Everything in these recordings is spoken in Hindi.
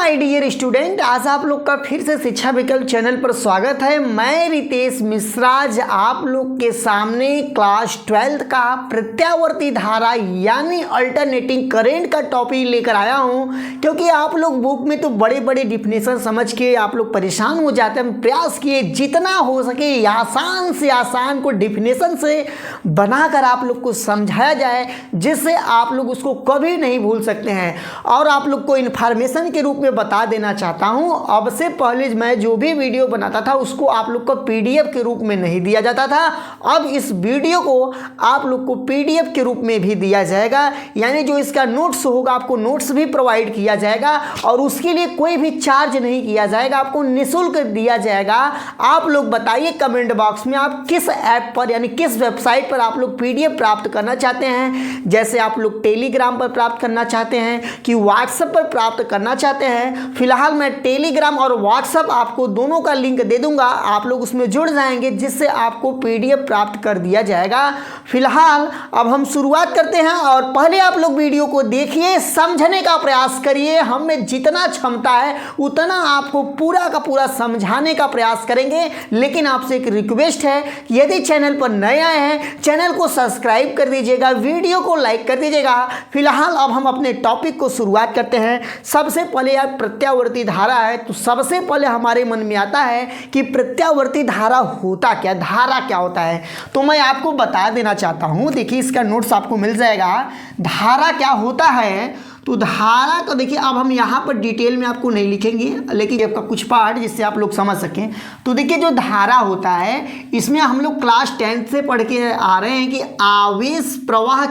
माय डियर स्टूडेंट, आज आप लोग का फिर से शिक्षा विकल्प चैनल पर स्वागत है। मैं रितेश मिश्रा आज आप लोग के सामने क्लास 12 का प्रत्यावर्ती धारा यानी अल्टरनेटिंग करंट का टॉपिक लेकर आया हूं, क्योंकि आप लोग बुक में तो बड़े बड़े डिफिनेशन समझ के आप लोग परेशान हो जाते हैं। प्रयास किए जितना हो सके आसान से आसान को डिफिनेशन से बनाकर आप लोग को समझाया जाए, जिससे आप लोग उसको कभी नहीं भूल सकते हैं। और आप लोग को इन्फॉर्मेशन के रूप में बता देना चाहता हूं, अब से पहले मैं जो भी वीडियो बनाता था उसको आप लोग को पीडीएफ के रूप में नहीं दिया जाता था। अब इस वीडियो को आप लोग को पीडीएफ के रूप में भी दिया जाएगा, यानी जो इसका नोट्स होगा आपको नोट्स भी प्रोवाइड किया जाएगा और उसके लिए कोई भी चार्ज नहीं किया जाएगा, आपको निःशुल्क दिया जाएगा। आप लोग बताइए कमेंट बॉक्स में आप किस ऐप पर यानी किस वेबसाइट पर आप लोग पीडीएफ प्राप्त करना चाहते हैं। जैसे आप लोग टेलीग्राम पर प्राप्त करना चाहते हैं कि व्हाट्सएप पर प्राप्त करना चाहते हैं। फिलहाल मैं टेलीग्राम और व्हाट्सएप आपको दोनों का लिंक दे दूंगा, आप लोग उसमें जुड़ जाएंगे, जिससे आपको पीडीएफ प्राप्त कर दिया जाएगा। फिलहाल अब हम शुरुआत करते हैं और पहले आप लोग वीडियो को देखिए, समझने का प्रयास करिए। हम में जितना क्षमता है उतना आपको पूरा का पूरा समझाने का प्रयास करेंगे। लेकिन आपसे एक रिक्वेस्ट है कि यदि चैनल पर नए आए हैं चैनल को सब्सक्राइब कर दीजिएगा, वीडियो को लाइक कर दीजिएगा। फिलहाल अब हम अपने टॉपिक को शुरुआत करते हैं। सबसे पहले यार प्रत्यावर्ती धारा है, तो सबसे पहले हमारे मन में आता है कि प्रत्यावर्ती धारा होता क्या, धारा क्या होता है। तो मैं आपको बता देना चाहता हूं, देखिए इसका नोट्स आपको मिल जाएगा। धारा क्या होता है, तो धारा को देखिए अब हम यहाँ पर डिटेल में आपको नहीं लिखेंगे, लेकिन आपका कुछ पार्ट जिससे आप लोग समझ सकें। तो देखिए जो धारा होता है इसमें हम लोग क्लास 10 से पढ़ के आ रहे हैं कि आवेश प्रवाह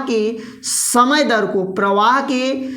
के समय दर को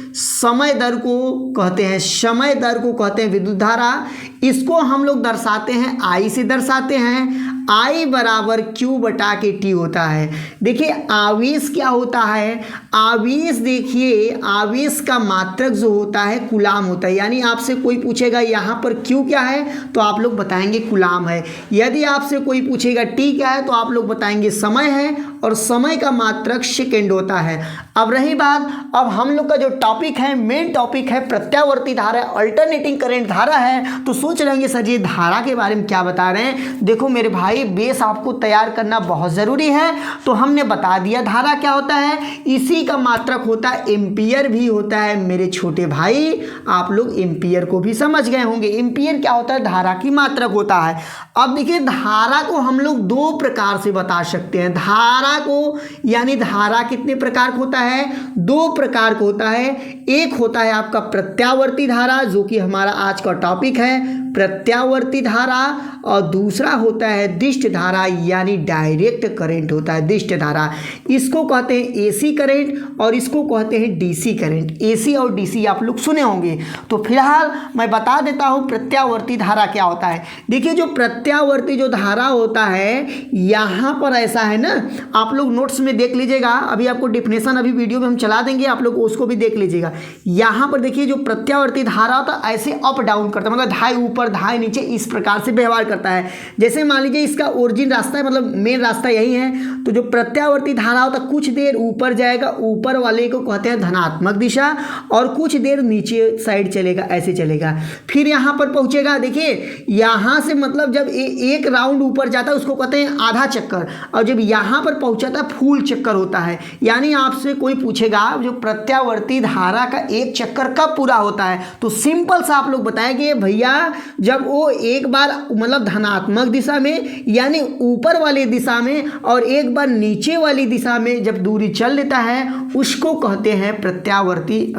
समय दर को कहते हैं विद्युत धारा। इसको हम लोग दर्शाते हैं आई से दर्शाते हैं। I बराबर Q बटा के T होता है। देखिए आवेश क्या होता है, आवेश देखिए आवेश का मात्रक जो होता है कूलाम होता है। यानी आपसे कोई पूछेगा यहाँ पर Q क्या है तो आप लोग बताएंगे कूलाम है। यदि आपसे कोई पूछेगा T क्या है तो आप लोग बताएंगे समय है, और समय का मात्रक सेकेंड होता है। अब रही बात, अब हम लोग का जो टॉपिक है मेन टॉपिक है प्रत्यावर्ती धारा, अल्टरनेटिंग करंट धारा है। तो सोच रहेंगे सर जी धारा के बारे में क्या बता रहे हैं। देखो मेरे भाई बेस आपको तैयार करना बहुत ज़रूरी है। तो हमने बता दिया धारा क्या होता है, इसी का मात्रक होता है एम्पियर भी होता है। मेरे छोटे भाई आप लोग एम्पियर को भी समझ गए होंगे। एम्पियर क्या होता है, धारा की मात्रक होता है। अब देखिए धारा को हम लोग दो प्रकार से बता सकते हैं। धारा को यानी धारा कितने प्रकार का होता है, दो प्रकार का होता है। एक होता है आपका प्रत्यावर्ती धारा जो कि हमारा आज का टॉपिक है प्रत्यावर्ती धारा, और दूसरा होता है दिष्ट धारा यानी डायरेक्ट करंट होता है दिष्ट धारा। इसको कहते हैं एसी करंट और इसको कहते हैं डीसी करंट। एसी और डीसी आप लोग सुने होंगे। तो फिलहाल मैं बता देता हूं प्रत्यावर्ती धारा क्या होता है। देखिए जो प्रत्यावर्ती जो धारा होता है यहाँ पर ऐसा है ना, आप लोग नोट्स में देख लीजिएगा, अभी आपको डिफिनेशन अभी वीडियो में हम चला देंगे, आप लोग उसको भी देख लीजिएगा। यहाँ पर देखिए जो प्रत्यावर्ती धारा होता है ऐसे अप डाउन करता है, मतलब धाए ऊपर धाए नीचे इस प्रकार से व्यवहार करता है। जैसे मान लीजिए इसका ओरिजिन रास्ता है, मतलब मेन रास्ता यही है। तो जो प्रत्यावर्ती धारा होता है कुछ देर ऊपर जाएगा, ऊपर वाले को कहते हैं धनात्मक दिशा, और कुछ देर नीचे साइड चलेगा, ऐसे चलेगा। फिर यहाँ पर पहुँचेगा, देखिए यहाँ से मतलब जब एक राउंड ऊपर जाता है उसको कहते हैं आधा चक्कर, और जब यहाँ पर पहुँचाता है फुल चक्कर होता है। यानी आपसे कोई पूछेगा जो प्रत्यावर्ती धारा का एक चक्कर कब पूरा होता है, तो सिंपल सा आप लोग बताएंगे भैया जब वो एक बार मतलब धनात्मक दिशा में यानी ऊपर वाली दिशा में और एक बार नीचे वाली दिशा में जब दूरी चल लेता है उसको कहते हैं प्रत्यावर्ती।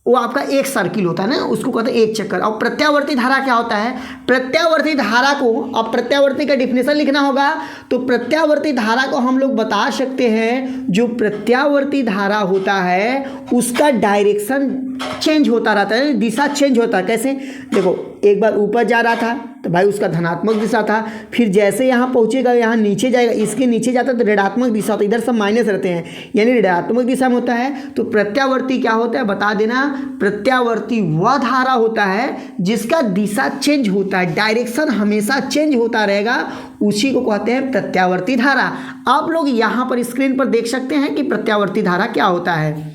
वो आपका एक सर्किल होता है ना, उसको कहते हैं एक चक्कर। और प्रत्यावर्ती धारा क्या होता है, प्रत्यावर्ती धारा को अब प्रत्यावर्ती का डिफिनेशन लिखना होगा। तो प्रत्यावर्ती धारा को हम लोग बता सकते हैं, जो प्रत्यावर्ती धारा होता है उसका डायरेक्शन चेंज होता रहता है, दिशा चेंज होता है। कैसे, देखो एक बार ऊपर जा रहा था तो भाई उसका धनात्मक दिशा था, फिर जैसे यहाँ पहुँचेगा यहाँ नीचे जाएगा, इसके नीचे जाता है तो ऋणात्मक दिशा होता है, इधर सब माइनस रहते हैं यानी ऋणात्मक दिशा में होता है। तो प्रत्यावर्ती क्या होता है बता देना, प्रत्यावर्ती वह धारा होता है जिसका दिशा चेंज होता है, डायरेक्शन हमेशा चेंज होता रहेगा, उसी को कहते हैं प्रत्यावर्ती धारा। आप लोग यहाँ पर स्क्रीन पर देख सकते हैं कि प्रत्यावर्ती धारा क्या होता है।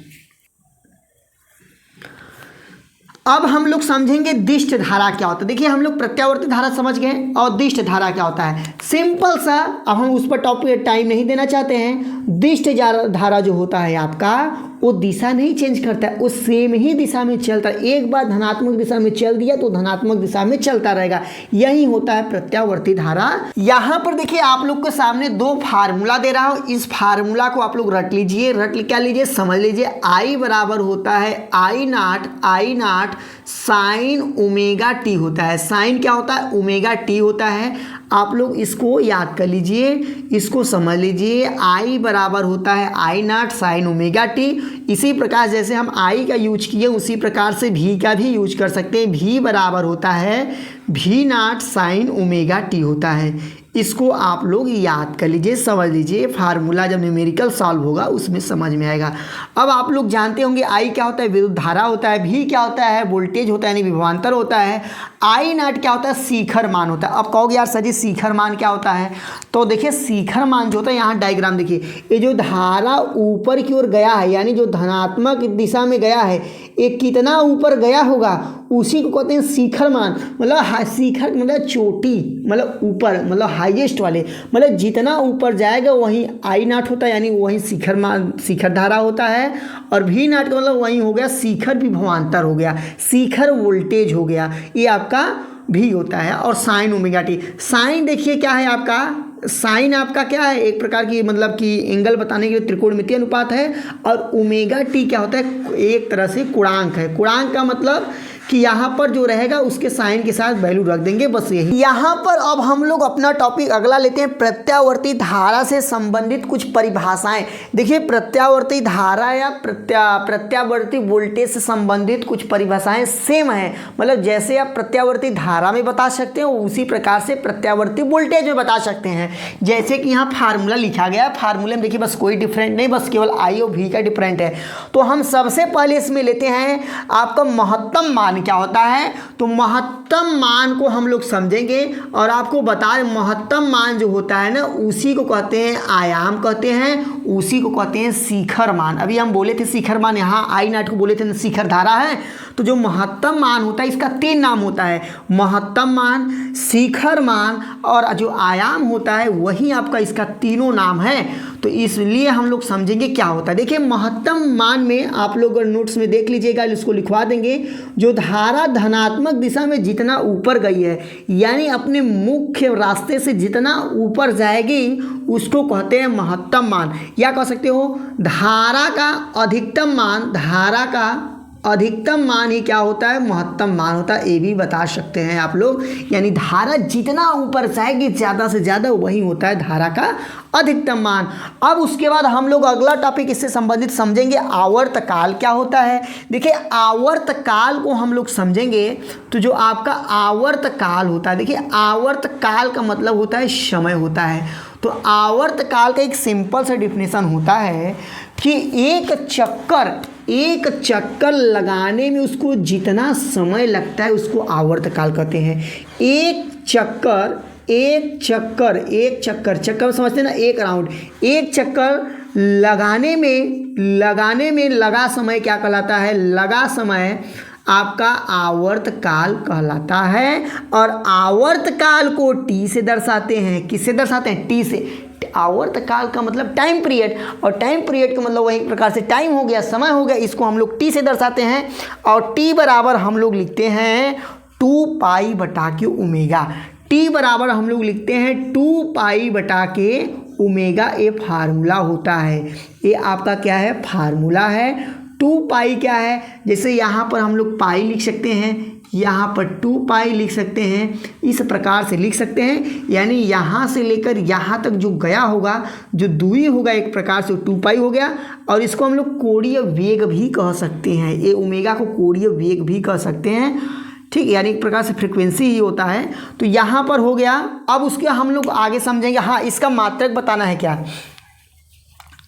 अब हम लोग समझेंगे दिष्ट धारा क्या होता है। देखिए हम लोग प्रत्यावर्ती धारा समझ गए और दिष्ट धारा क्या होता है, सिंपल सा। अब हम उस पर टॉपिक टाइम नहीं देना चाहते हैं। दिष्ट धारा जो होता है आपका, वो दिशा नहीं चेंज करता है, वो सेम ही दिशा में चलता है। एक बार धनात्मक दिशा में चल दिया तो धनात्मक दिशा में चलता रहेगा, यही होता है प्रत्यावर्ती धारा। यहाँ पर देखिए आप लोग के सामने दो फार्मूला दे रहा हूँ, इस फार्मूला को आप लोग रट लीजिए, क्या लीजिए, समझ लीजिए। आई बराबर होता है आई नाट साइन ओमेगा टी होता है। साइन क्या होता है, ओमेगा टी होता है। आप लोग इसको याद कर लीजिए, इसको समझ लीजिए। आई बराबर होता है आई नाट साइन ओमेगा टी। इसी प्रकार जैसे हम आई का यूज किए उसी प्रकार से भी का भी यूज कर सकते हैं। भी बराबर होता है भी नाट साइन ओमेगा टी होता है। इसको आप लोग याद कर लीजिए, समझ लीजिए। फार्मूला जब न्यूमेरिकल सॉल्व होगा उसमें समझ में आएगा। अब आप लोग जानते होंगे आई क्या होता है, विद्युत धारा होता है। भी क्या होता है, वोल्टेज होता है यानी विभवांतर होता है। आई नाट क्या होता है, शिखर मान होता है। अब कहोगे यार सर जी शिखर मान क्या होता है, तो देखिए शिखर मान जो होता है, यहाँ डायग्राम देखिए, ये जो धारा ऊपर की ओर गया है यानी जो धनात्मक दिशा में गया है, ये कितना ऊपर गया होगा उसी को कहते हैं शिखर मान। मतलब शिखर मतलब चोटी, मतलब ऊपर, मतलब हाईएस्ट वाले, मतलब जितना ऊपर जाएगा वहीं आई नाट होता है यानी वहीं शिखर मान, शिखर धारा होता है। और भी नाट का मतलब वहीं हो गया शिखर विभवांतर हो गया, शिखर वोल्टेज हो गया, ये आपका भी होता है। और साइन ओमेगा टी, साइन देखिए क्या है आपका, साइन आपका क्या है, एक प्रकार की मतलब कि एंगल बताने के लिए त्रिकोणमितीय अनुपात है। और ओमेगा टी क्या होता है, एक तरह से गुणांक है। गुणांक का मतलब कि यहाँ पर जो रहेगा उसके साइन के साथ वैल्यू रख देंगे, बस यही। यहाँ पर अब हम लोग अपना टॉपिक अगला लेते हैं, प्रत्यावर्ती धारा से संबंधित कुछ परिभाषाएं। देखिए प्रत्यावर्ती धारा या प्रत्यावर्ती वोल्टेज से संबंधित कुछ परिभाषाएं सेम है। मतलब जैसे आप प्रत्यावर्ती धारा में बता सकते हैं उसी प्रकार से प्रत्यावर्ती वोल्टेज में बता सकते हैं। जैसे कि यहाँ फार्मूला लिखा गया है, फार्मूले में देखिए बस कोई डिफरेंट नहीं, बस केवल आई और भी का डिफरेंट है। तो हम सबसे पहले इसमें लेते हैं आपका महत्तम मान क्या होता है। तो महत्तम मान को हम लोग समझेंगे और आपको बता दें महत्तम मान जो होता है ना, उसी को कहते हैं आयाम कहते हैं, उसी को कहते हैं शिखर मान। अभी हम बोले थे शिखर मान, यहाँ आई नाट को बोले थे शिखर धारा है। तो जो महत्तम मान होता है इसका 3 नाम होता है, महत्तम मान, शिखर मान और जो आयाम होता है वही आपका इसका तीनों नाम है। तो इसलिए हम लोग समझेंगे क्या होता है। देखिए महत्तम मान में आप लोग नोट्स में देख लीजिएगा, इसको लिखवा देंगे। जो धारा धनात्मक दिशा में जितना ऊपर गई है यानी अपने मुख्य रास्ते से जितना ऊपर जाएगी उसको कहते हैं महत्तम मान। या कह सकते हो धारा का अधिकतम मान, धारा का अधिकतम मान ही क्या होता है, महत्तम मान होता है। ये भी बता सकते हैं आप लोग, यानी धारा जितना ऊपर जाएगी ज़्यादा से ज़्यादा वही होता है धारा का अधिकतम मान। अब उसके बाद हम लोग अगला टॉपिक इससे संबंधित समझेंगे, आवर्तकाल क्या होता है। देखिए आवर्तकाल को हम लोग समझेंगे तो जो आपका आवर्तकाल होता है, देखिए आवर्तकाल का मतलब होता है समय होता है। तो आवर्तकाल का एक सिंपल सा डिफिनेशन होता है कि एक चक्कर लगाने में उसको जितना समय लगता है उसको आवर्तकाल कहते हैं। एक चक्कर समझते हैं ना, एक राउंड, एक चक्कर लगाने में लगा समय क्या कहलाता है, लगा समय आपका आवर्तकाल कहलाता है। और आवर्तकाल को टी से दर्शाते हैं, किससे दर्शाते हैं, टी से। आवर्तकाल का मतलब टाइम पीरियड, और टाइम पीरियड का मतलब वही प्रकार से टाइम हो गया, समय हो गया, इसको हम लोग टी से दर्शाते हैं। और टी बराबर हम लोग लिखते हैं 2 पाई बटा के ओमेगा। टी बराबर हम लोग लिखते हैं 2 पाई बटा के ओमेगा। ये फार्मूला होता है, ये आपका क्या है, फार्मूला है। 2 पाई क्या है, जैसे यहाँ पर हम लोग पाई लिख सकते हैं, यहाँ पर 2 पाई लिख सकते हैं, इस प्रकार से लिख सकते हैं। यानी यहाँ से लेकर यहाँ तक जो गया होगा, जो दूरी होगा एक प्रकार से 2 पाई हो गया। और इसको हम लोग कोणीय वेग भी कह सकते हैं, ये ओमेगा को कोणीय वेग भी कह सकते हैं, ठीक, यानी एक प्रकार से फ्रीक्वेंसी ही होता है। तो यहाँ पर हो गया। अब उसके हम लोग आगे समझेंगे। हाँ, इसका मात्रक बताना है क्या,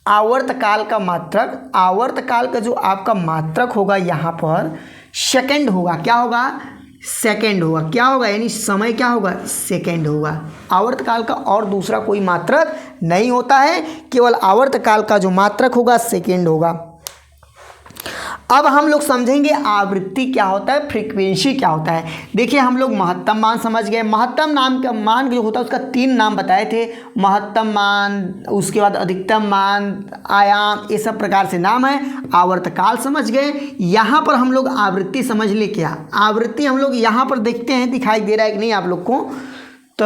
आवर्तकाल का मात्रक, आवर्तकाल का जो आपका मात्रक होगा यहाँ पर सेकंड होगा। क्या होगा, सेकंड होगा। क्या होगा, यानी समय क्या होगा, सेकंड होगा। आवर्तकाल का और दूसरा कोई मात्रक नहीं होता है, केवल आवर्तकाल का जो मात्रक होगा सेकंड होगा। अब हम लोग समझेंगे आवृत्ति क्या होता है, फ्रीक्वेंसी क्या होता है। देखिए हम लोग महत्तम मान समझ गए। महत्तम नाम का मान जो होता है उसका 3 नाम बताए थे, महत्तम मान, उसके बाद अधिकतम मान, आयाम, ये सब प्रकार से नाम है। आवर्तकाल समझ गए। यहाँ पर हम लोग आवृत्ति समझ ले। क्या आवृत्ति हम लोग यहाँ पर देखते हैं, दिखाई दे रहा है कि नहीं आप लोग को, तो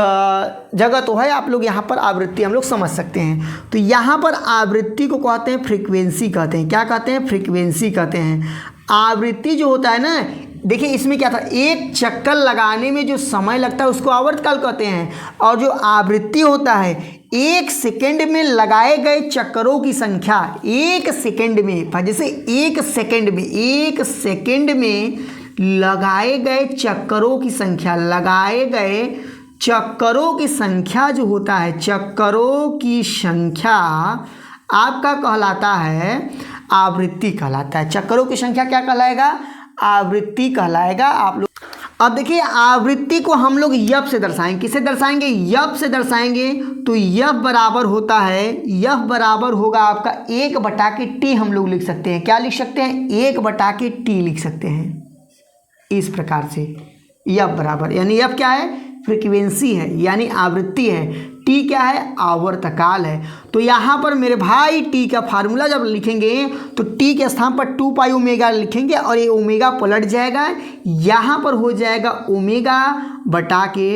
जगह तो है, आप लोग यहाँ पर आवृत्ति हम लोग समझ सकते हैं। तो यहाँ पर आवृत्ति को कहते हैं फ्रीक्वेंसी कहते हैं। क्या कहते हैं? फ्रीक्वेंसी कहते हैं। आवृत्ति जो होता है ना, देखिए इसमें क्या था, एक चक्कर लगाने में जो समय लगता है उसको आवर्तकाल कहते हैं। और जो आवृत्ति होता है, 1 सेकेंड में लगाए गए चक्करों की संख्या, 1 सेकेंड में, जैसे 1 सेकेंड में लगाए गए चक्करों की संख्या, लगाए गए चक्करों की संख्या जो होता है, चक्करों की संख्या आपका कहलाता है आवृत्ति कहलाता है। चक्करों की संख्या क्या कहलाएगा? आवृत्ति कहलाएगा। आप लोग अब देखिए आवृत्ति को हम लोग यफ से दर्शाएंगे। किससे दर्शाएंगे? यफ से दर्शाएंगे। तो यफ बराबर होता है, यफ बराबर होगा आपका 1/t हम लोग लिख सकते हैं। क्या लिख सकते हैं? 1/t लिख सकते हैं इस प्रकार से। यफ बराबर, यानी यफ क्या है? फ्रीक्वेंसी है, यानी आवृत्ति है। टी क्या है? आवर्तकाल है। तो यहाँ पर मेरे भाई टी का फार्मूला जब लिखेंगे तो टी के स्थान पर 2 पाई ओमेगा लिखेंगे और ये ओमेगा पलट जाएगा, यहाँ पर हो जाएगा ओमेगा बटा के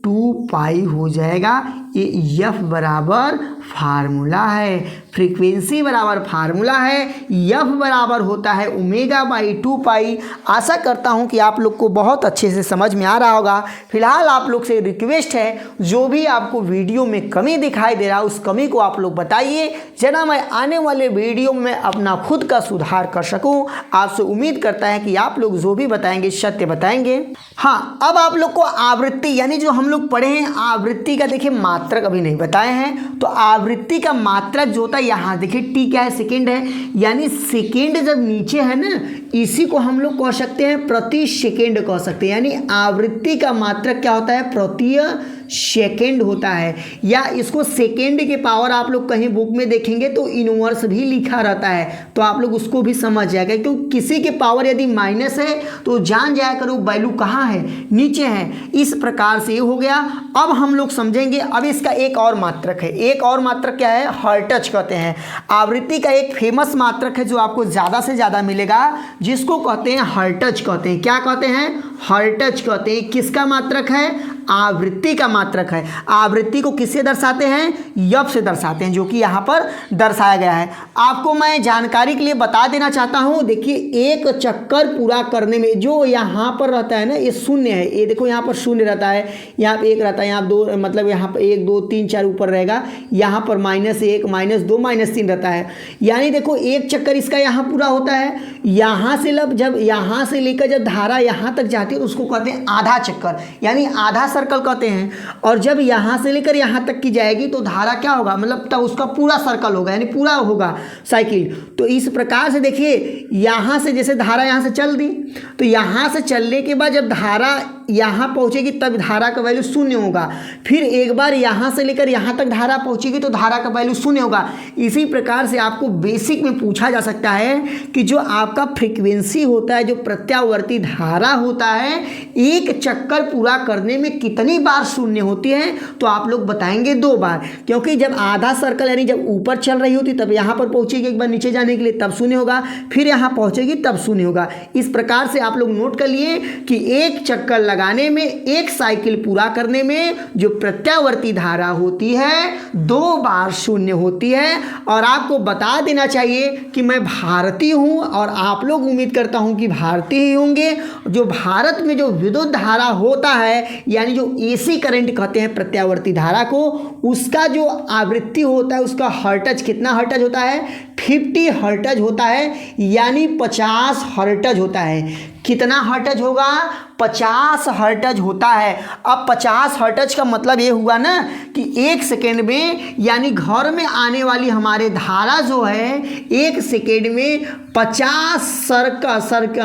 2 पाई हो जाएगा। ये यफ बराबर फार्मूला है, फ्रीक्वेंसी बराबर फार्मूला है। यफ बराबर होता है ओमेगा बाई 2 पाई। आशा करता हूँ कि आप लोग को बहुत अच्छे से समझ में आ रहा होगा। फिलहाल आप लोग से रिक्वेस्ट है, जो भी आपको वीडियो में कमी दिखाई दे रहा है उस कमी को आप लोग बताइए, जना मैं आने वाले वीडियो में अपना खुद का सुधार कर सकूँ। आपसे उम्मीद करता है कि आप लोग जो भी बताएंगे सत्य बताएंगे। हाँ, अब आप लोग को आवृत्ति यानी जो हम लोग पढ़े हैं आवृत्ति का देखिए मात्रक अभी नहीं बताए हैं। तो आवृत्ति का मात्रक जो होता है, यहाँ देखिए टी क्या है? सेकेंड है, यानी सेकेंड जब नीचे है ना, इसी को हम लोग कह सकते हैं प्रति सेकेंड कह सकते हैं। यानी आवृत्ति का मात्रक क्या होता है? प्रति सेकेंड होता है। या इसको सेकेंड के पावर आप लोग कहीं बुक में देखेंगे तो इनवर्स भी लिखा रहता है, तो आप लोग उसको भी समझ जाएगा। क्योंकि किसी के पावर यदि माइनस है तो जान जाया करो वैल्यू कहाँ है, नीचे है। इस प्रकार से ये हो गया। अब हम लोग समझेंगे, अब इसका एक और मात्रक है। एक और मात्रक क्या है? हर्ट्ज कहते हैं। आवृत्ति का एक फेमस मात्रक है जो आपको ज़्यादा से ज़्यादा मिलेगा, जिसको कहते हैं हर्ट्ज कहते हैं। क्या कहते हैं? हर्ट्ज कहते हैं। किसका मात्रक है? आवृत्ति का मात्रक है। आवृत्ति को किससे दर्शाते हैं? यफ से दर्शाते हैं, जो कि यहाँ पर दर्शाया गया है। आपको मैं जानकारी के लिए बता देना चाहता हूँ। देखिए एक चक्कर पूरा करने में जो यहाँ पर रहता है ना, ये शून्य है। ये देखो यहाँ पर शून्य रहता है, यहाँ पर 1 रहता है, यहाँ 2, मतलब यहाँ पर 1 2 3 4 ऊपर रहेगा, यहाँ पर -1 -2 -3 रहता है। यानी देखो एक चक्कर इसका यहाँ पूरा होता है। यहाँ से जब यहाँ से लेकर जब धारा यहाँ तक जाती है उसको कहते हैं आधा चक्कर, यानी आधा सर्कल कहते हैं। और जब यहाँ से लेकर यहाँ तक की जाएगी तो धारा क्या होगा? मतलब तब उसका पूरा सर्कल होगा, यानी पूरा होगा साइकिल। तो इस प्रकार से देखिए यहाँ से जैसे धारा यहाँ से चल दी, तो यहाँ से चलने के बाद जब धारा यहाँ पहुँचेगी तब धारा का वैल्यू 0 होगा। फिर एक बार यहाँ से लेकर यहाँ तक धारा पहुँचेगी तो धारा का वैल्यू 0 होगा। इसी प्रकार से आपको बेसिक में पूछा जा सकता है कि जो आपका फ्रीक्वेंसी होता है, जो प्रत्यावर्ती धारा होता है, एक चक्कर पूरा करने में कितनी बार 0 होती है? तो आप लोग बताएंगे 2 बार, क्योंकि जब आधा सर्कल यानी जब ऊपर चल रही होती तब यहाँ पर पहुँचेगी, एक बार नीचे जाने के लिए तब 0 होगा, फिर यहाँ पहुँचेगी तब 0 होगा। इस प्रकार से आप लोग नोट कर लिए कि एक चक्कर लगाने में, एक साइकिल पूरा करने में जो प्रत्यावर्ती धारा होती है 2 बार 0 होती है। और आपको बता देना चाहिए कि मैं भारतीय हूँ और आप लोग उम्मीद करता हूँ कि भारतीय ही होंगे। जो भारत में जो विद्युत धारा होता है, यानी जो एसी करंट कहते हैं प्रत्यावर्ती धारा को, उसका जो आवृत्ति होता है उसका हर्ट्ज कितना हर्ट्ज होता है? 50 हर्ट्ज होता है, यानी 50 हर्ट्ज होता है। कितना हर्ट्ज होगा? 50 हर्ट्ज होता है। अब 50 हर्ट्ज का मतलब ये हुआ ना कि 1 सेकेंड में, यानी घर में आने वाली हमारे धारा जो है 1 सेकेंड में 50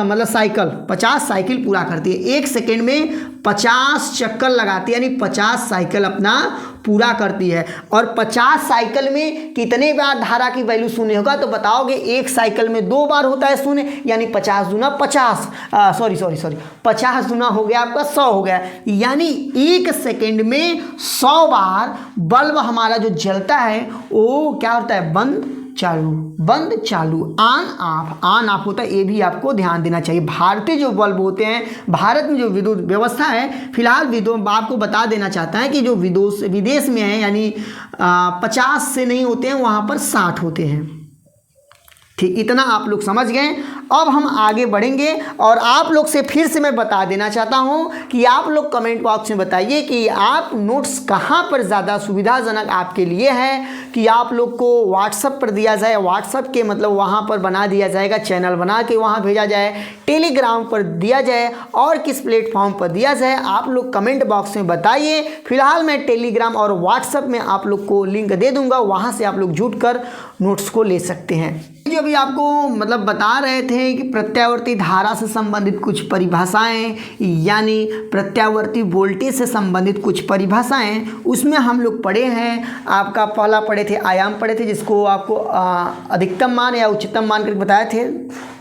मतलब साइकिल, 50 साइकिल पूरा करती है। 1 सेकेंड में 50 चक्कर लगाती है, यानी 50 साइकिल अपना पूरा करती है। और 50 साइकिल में कितने बार धारा की वैल्यू शून्य होगा, तो बताओगे एक साइकिल में 2 बार होता है शून्य, यानी 50 दूना 50, सॉरी 50 दूना हो गया आपका 100 हो गया, यानी 1 सेकेंड में 100 बार बल्ब हमारा जो जलता है वो क्या होता है, बंद चालू ऑन ऑफ होता है। ये भी आपको ध्यान देना चाहिए। भारतीय जो बल्ब होते हैं, भारत में जो विद्युत व्यवस्था है, फिलहाल आपको बता देना चाहता है कि जो विदेश में है, यानी 50 से नहीं होते हैं, वहाँ पर 60 होते हैं। ठीक, इतना आप लोग समझ गए। अब हम आगे बढ़ेंगे और आप लोग से फिर से मैं बता देना चाहता हूं कि आप लोग कमेंट बॉक्स में बताइए कि आप नोट्स कहां पर ज़्यादा सुविधाजनक आपके लिए है, कि आप लोग को व्हाट्सएप पर दिया जाए, व्हाट्सएप के मतलब वहां पर बना दिया जाएगा, चैनल बना के वहां भेजा जाए, टेलीग्राम पर दिया जाए, और किस प्लेटफॉर्म पर दिया जाए, आप लोग कमेंट बॉक्स में बताइए। फिलहाल मैं टेलीग्राम और व्हाट्सएप में आप लोग को लिंक दे दूँगा, वहाँ से आप लोग जुड़ कर नोट्स को ले सकते हैं। जो अभी आपको मतलब बता रहे थे कि प्रत्यावर्ती धारा से संबंधित कुछ परिभाषाएं, यानी प्रत्यावर्ती वोल्टेज से संबंधित कुछ परिभाषाएं, उसमें हम लोग पढ़े हैं। आपका पहला पढ़े थे आयाम पढ़े थे, जिसको आपको अधिकतम मान या उच्चतम मान करके बताए थे,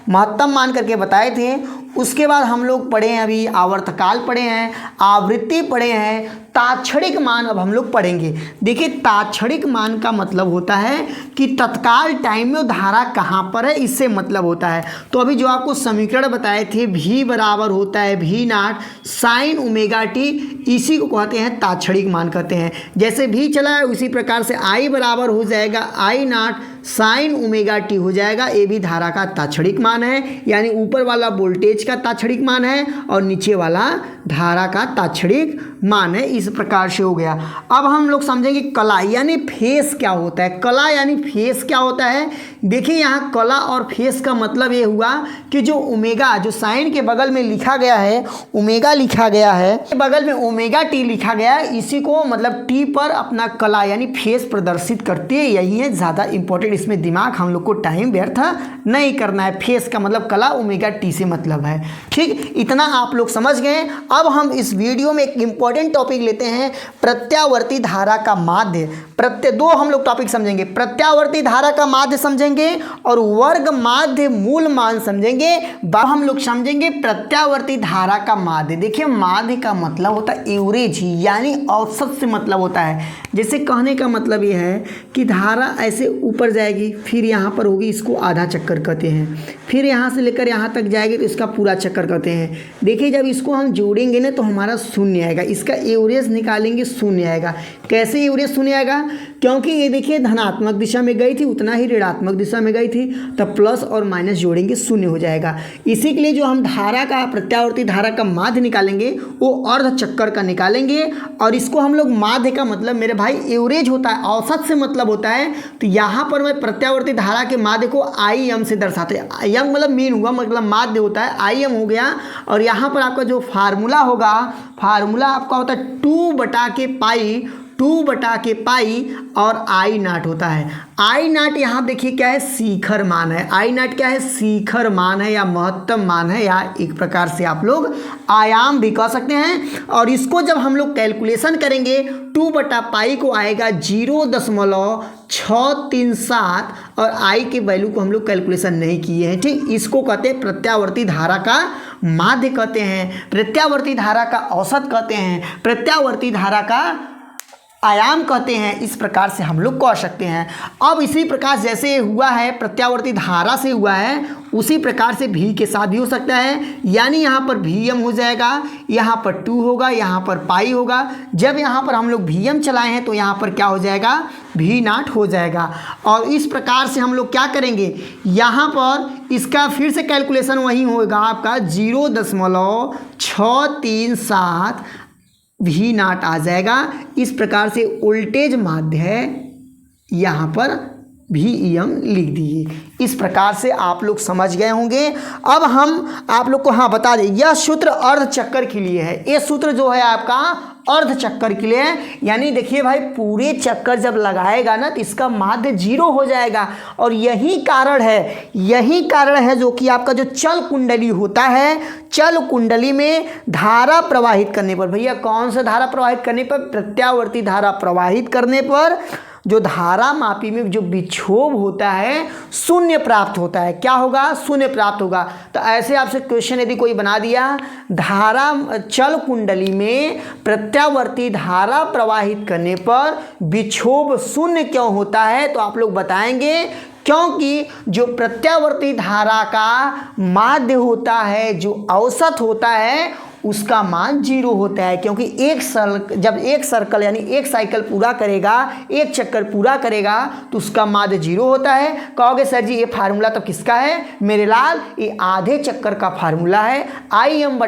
महत्तम मान करके बताए थे। उसके बाद हम लोग पढ़े हैं अभी आवर्तकाल पढ़े हैं, आवृत्ति पढ़े हैं, ताक्षणिक मान अब हम लोग पढ़ेंगे। देखिए ताक्षणिक मान का मतलब होता है कि तत्काल टाइम में धारा कहाँ पर है, इससे मतलब होता है। तो अभी जो आपको समीकरण बताए थे, V बराबर होता है V0 साइन ओमेगा टी, इसी को कहते हैं ताक्षणिक मान कहते हैं। जैसे V चला है उसी प्रकार से I बराबर हो जाएगा I0 साइन ओमेगा टी हो जाएगा। ये भी धारा का ताक्षणिक मान है, यानी ऊपर वाला वोल्टेज का ताक्षणिक मान है और नीचे वाला धारा का ताक्षणिक मान है। इस प्रकार से हो गया। अब हम लोग समझेंगे कला यानी फेस क्या होता है। कला यानी फेस क्या होता है, देखिए यहाँ कला और फेस का मतलब ये हुआ कि जो ओमेगा, जो साइन के बगल में लिखा गया है ओमेगा लिखा गया है, बगल में ओमेगा टी लिखा गया है, इसी को मतलब टी पर अपना कला यानी फेस प्रदर्शित करती है। यही है ज़्यादा इंपॉर्टेंट, इसमें दिमाग हम लोग को टाइम व्यर्थ नहीं करना है। फेस का मतलब कला, ओमेगा टी से मतलब है। ठीक, इतना आप लोग समझ गए। अब हम इस वीडियो में एक इंपॉर्टेंट टॉपिक लेते हैं, प्रत्यावर्ती धारा का माध्य। दो हम लोग टॉपिक समझेंगे, प्रत्यावर्ती धारा का माध्य समझेंगे और वर्ग माध्य मूल मान समझेंगे। हम लोग समझेंगे प्रत्यावर्ती धारा का माध्य। देखिए माध्य का मतलब होता है एवरेज, यानी औसत से मतलब होता है। जैसे कहने का मतलब ये है कि धारा ऐसे ऊपर जाएगी, फिर यहाँ पर होगी, इसको आधा चक्कर कहते हैं, फिर यहाँ से लेकर यहाँ तक जाएगी तो इसका पूरा चक्कर कहते हैं। देखिए जब इसको हम जोड़ेंगे ना तो हमारा शून्य आएगा, इसका एवरेज निकालेंगे शून्य आएगा। कैसे एवरेज शून्य आएगा, क्योंकि ये देखिए धनात्मक दिशा में गई थी, उतना ही ऋणात्मक दिशा में गई थी, तब प्लस और माइनस जोड़ेंगे शून्य हो जाएगा। इसी के लिए जो हम धारा का, प्रत्यावर्ती धारा का माध्य निकालेंगे वो अर्ध चक्कर का निकालेंगे। और इसको हम लोग माध्य का मतलब मेरे भाई एवरेज होता है, औसत से मतलब होता है। तो यहाँ पर मैं प्रत्यावर्ती धारा के माध्य को आई एम से दर्शाते हैं। एम मतलब मीन हुआ, मतलब माध्य होता है, आई एम हो गया। और यहाँ पर आपका जो फार्मूला होगा, फार्मूला आपका होता है 2/पाई और आई नाट होता है। आई नाट यहाँ देखिए क्या है, शिखर मान है। आई नाट क्या है, शिखर मान है या महत्तम मान है, या एक प्रकार से आप लोग आयाम भी कह सकते हैं। और इसको जब हम लोग कैलकुलेशन करेंगे 2/पाई को आएगा 0.637 और आई के वैल्यू को हम लोग कैलकुलेशन नहीं किए हैं। ठीक, इसको कहते हैं प्रत्यावर्ती धारा का माध्य कहते हैं, प्रत्यावर्ती धारा का औसत कहते हैं, प्रत्यावर्ती धारा का आयाम कहते हैं। इस प्रकार से हम लोग कह सकते हैं। अब इसी प्रकार जैसे हुआ है प्रत्यावर्ती धारा से हुआ है, उसी प्रकार से भी के साथ भी हो सकता है। यानी यहाँ पर Vm हो जाएगा, यहाँ पर 2 होगा, यहाँ पर पाई होगा। जब यहाँ पर हम लोग Vm चलाए हैं तो यहाँ पर क्या हो जाएगा, V0 हो जाएगा। और इस प्रकार से हम लोग क्या करेंगे, यहाँ पर इसका फिर से कैलकुलेशन वही होगा आपका 0.637 V0 आ जाएगा। इस प्रकार से वोल्टेज माध्य है, यहाँ पर Vem लिख दीजिए। इस प्रकार से आप लोग समझ गए होंगे। अब हम आप लोग को बता दें, यह सूत्र अर्ध चक्कर के लिए है। ये सूत्र जो है आपका अर्ध चक्कर के लिए, यानी देखिए भाई पूरे चक्कर जब लगाएगा ना तो इसका माध्य 0 हो जाएगा। और यही कारण है जो कि आपका जो चल कुंडली होता है, चल कुंडली में धारा प्रवाहित करने पर, भैया कौन सा धारा प्रवाहित करने पर, प्रत्यावर्ती धारा प्रवाहित करने पर जो धारा मापी में जो विक्षोभ होता है शून्य प्राप्त होता है। क्या होगा? शून्य प्राप्त होगा। तो ऐसे आपसे क्वेश्चन यदि कोई बना दिया, धारा चल कुंडली में प्रत्यावर्ती धारा प्रवाहित करने पर विक्षोभ शून्य क्यों होता है, तो आप लोग बताएंगे क्योंकि जो प्रत्यावर्ती धारा का माध्य होता है, जो औसत होता है, उसका मान 0 होता है। क्योंकि जब एक सर्कल यानी एक साइकिल पूरा करेगा, एक चक्कर पूरा करेगा तो उसका माध्य 0 होता है। कहोगे सर जी ये फार्मूला तो किसका है? मेरे लाल, ये आधे चक्कर का फार्मूला है। IM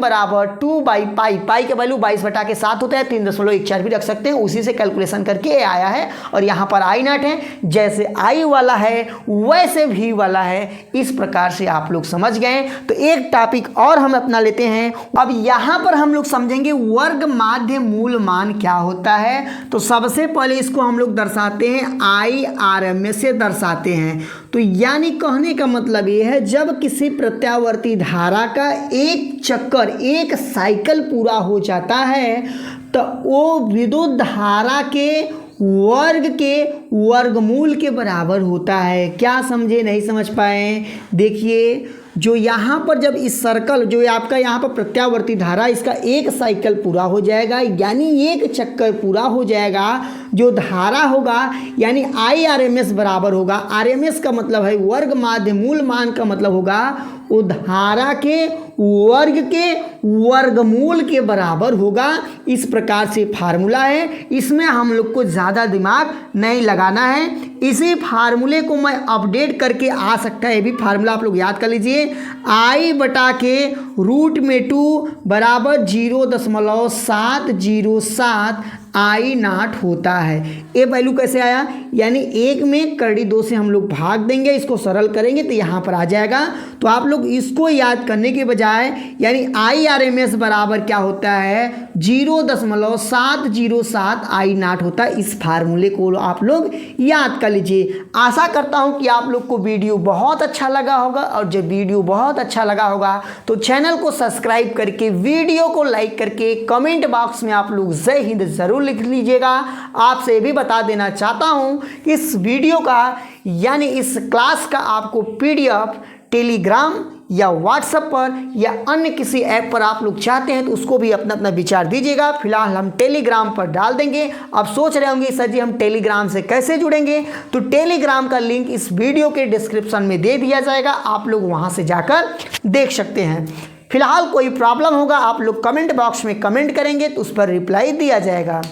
बराबर 2/पाई, पाई के वैल्यू 22/7 होता है, 3.14 भी रख सकते हैं, उसी से कैलकुलेशन करके आया है। और यहाँ पर I0 है, जैसे I वाला है वैसे V वाला है। इस प्रकार से आप लोग समझ गए। तो एक टॉपिक और हम अपना लेते हैं। अब यहां पर हम लोग समझेंगे वर्ग माध्य मूल मान क्या होता है। तो सबसे पहले इसको हम लोग दर्शाते हैं IRMS से दर्शाते हैं। तो यानी कहने का मतलब ये है, जब किसी प्रत्यावर्ती धारा का एक चक्कर, एक साइकिल पूरा हो जाता है तो वो विद्युत धारा के वर्ग के वर्गमूल के बराबर होता है। क्या समझे? नहीं समझ पाए? देखिए जो यहाँ पर जब इस सर्कल जो आपका यहाँ पर प्रत्यावर्ती धारा, इसका एक साइकिल पूरा हो जाएगा यानी एक चक्कर पूरा हो जाएगा, जो धारा होगा यानी IRMS बराबर होगा। RMS का मतलब है वर्ग माध्य मूल मान का मतलब होगा वो धारा के वर्ग के वर्गमूल के बराबर होगा। इस प्रकार से फार्मूला है, इसमें हम लोग को ज़्यादा दिमाग नहीं लगाना है। इसी फार्मूले को मैं अपडेट करके आ सकता है, ये भी फार्मूला आप लोग याद कर लीजिए। I/√2 बराबर 0.707 I0 होता है। ये वैल्यू कैसे आया? यानी 1 में करड़ी 2 से हम लोग भाग देंगे, इसको सरल करेंगे तो यहाँ पर आ जाएगा। तो आप लोग इसको याद करने के बजाय यानी IRMS बराबर क्या होता है? 0.707 I0 होता है। इस फार्मूले को आप लोग याद कर लीजिए। आशा करता हूँ कि आप लोग को वीडियो बहुत अच्छा लगा होगा, और जब वीडियो बहुत अच्छा लगा होगा तो चैनल को सब्सक्राइब करके, वीडियो को लाइक करके, कमेंट बॉक्स में आप लोग जय हिंद ज़रूर लिख लीजिएगा। आपसे भी बता देना चाहता हूं कि इस वीडियो का यानी इस क्लास का आपको PDF टेलीग्राम या व्हाट्सएप पर या अन्य किसी ऐप पर आप लोग चाहते हैं तो उसको भी अपना अपना विचार दीजिएगा। फिलहाल हम टेलीग्राम पर डाल देंगे। अब सोच रहे होंगे सर जी हम टेलीग्राम से कैसे जुड़ेंगे? तो टेलीग्राम का लिंक इस वीडियो के डिस्क्रिप्शन में दे दिया जाएगा, आप लोग वहां से जाकर देख सकते हैं। फिलहाल कोई प्रॉब्लम होगा आप लोग कमेंट बॉक्स में कमेंट करेंगे तो उस पर रिप्लाई दिया जाएगा।